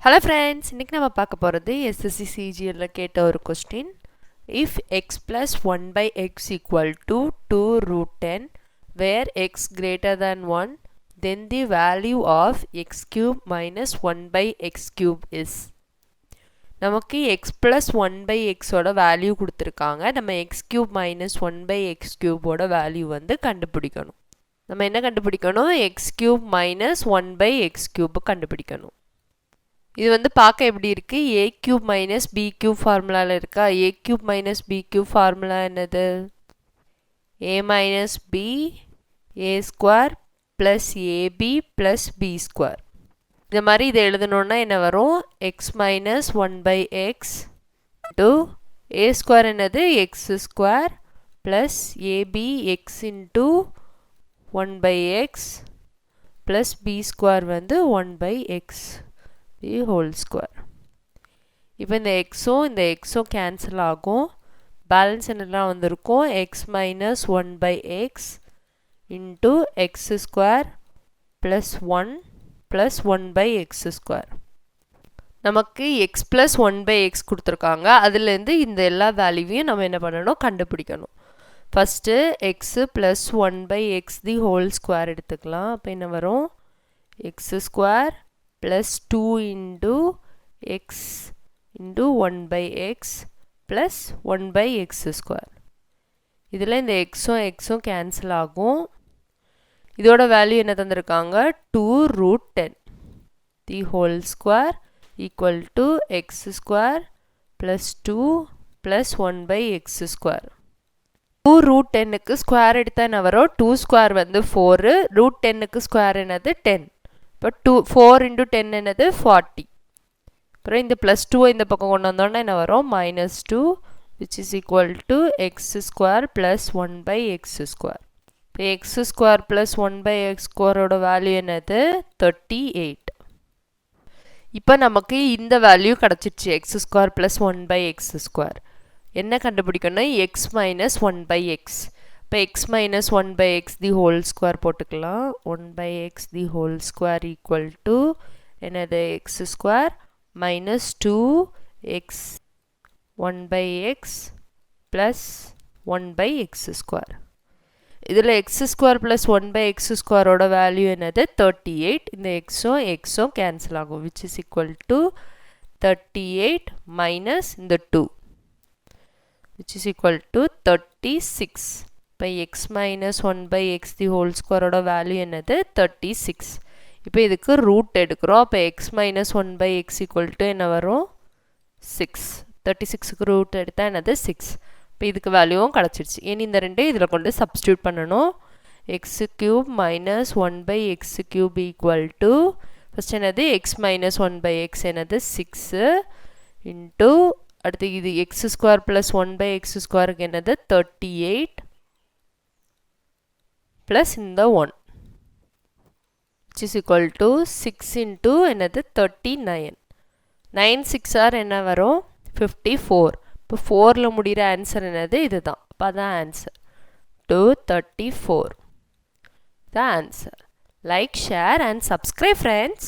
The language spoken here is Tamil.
Hello friends, இன்னைக்கு நம்ம பார்க்க போறது SSC CGL ல கேட்ட ஒரு question. If x plus 1 by x equal to 2 root 10 where x greater than 1, then the value of x cube minus 1 by x cube is. நமக்கு x plus 1 by x ஓட வேல்யூ கொடுத்திருக்காங்க. நம்ம x cube minus 1 by x cube ஓட வேல்யூ வந்து கண்டுபிடிக்கணும். நம்ம என்ன கண்டுபிடிக்கணும்? x cube minus 1 by x cube கண்டுபிடிக்கணும். இது வந்து பார்க்க எப்படி இருக்கு? a cube minus b cube ஃபார்முலால இருக்கா? a cube minus b cube formula என்னது? a minus b a square plus ab plus b square. இந்த மாதிரி இதை எழுதணும்னா என்ன வரும்? x minus 1 by x into a square என்னது? x square plus ab x into 1 by x plus b square வந்து 1 by x the whole square. இப்போ இந்த xோ கேன்சல் ஆகும். பேலன்ஸ் என்னெல்லாம் வந்திருக்கும்? x minus 1 by x into x square plus 1 plus 1 by x square. நமக்கு x plus 1 by x கொடுத்துருக்காங்க. அதுலேருந்து இந்த எல்லா வேல்யூவையும் நம்ம என்ன பண்ணணும்? கண்டுபிடிக்கணும். First x plus 1 by x the whole square எடுத்துக்கலாம். அப்போ என்ன வரும்? x square plus 2 into x into 1 by x plus 1 by x square. இதில் இந்த xம் கேன்சல் ஆகும். இதோட வேல்யூ என்ன தந்திருக்காங்க? 2 root 10 the whole square equal to x square plus 2 plus 1 by x square. 2 root 10க்கு square எடுத்தா என்ன வரும்? 2 ஸ்கொயர் வந்து 4, root 10க்கு ஸ்கொயர் என்னது? 10. இப்போ 4 into 10 என்னது? 40. அப்புறம் இந்த ப்ளஸ் 2 இந்த பக்கம் கொண்டு வந்தோன்னா என்ன வரும்? minus 2 which is equal to x square plus 1 by x square. இப்போ x square plus 1 by x square ஓட வேல்யூ என்னது? 38. இப்போ நமக்கு இந்த வேல்யூ கிடச்சிருச்சு. x square plus 1 by x square. என்ன கண்டுபிடிக்கணும்? x minus 1 by x. இப்போ x minus 1 by x the whole square போட்டுக்கலாம். 1 by x the whole square equal to என்னது? x square minus 2x 1 by x plus 1 by x square. இதில் x square plus 1 by x square ஓட வேல்யூ என்னது? 38. இந்த xம் கேன்சல் ஆகும். which is equal to 38 minus இந்த 2 which is equal to 36. இப்போ x minus 1 by x the whole square ஓட வேல்யூ என்னது? 36. இப்போ இதுக்கு ரூட் எடுக்கிறோம். அப்போ x minus 1 by x equal to என்ன வரும்? 6. 36க்கு ரூட் எடுத்தால் என்னது? 6. இப்போ இதுக்கு வேல்யூவும் கிடச்சிருச்சு. இனி இந்த ரெண்டு இதில் கொண்டு சப்ஸ்டியூட் பண்ணணும். x cube minus 1 by x cube equal to first என்னது? x minus 1 by x என்னது? 6 into அடுத்து இது x square plus 1 by x squareக்கு என்னது? 38 plus இந்த 1 which is equal to 6 into என்னது? 39. 9 6 are என்ன வரும்? 54. இப்போ 4ல் முடிகிற ஆன்சர் என்னது? இதுதான். அப்போ அதான் answer 234. The answer. Like, share and subscribe friends.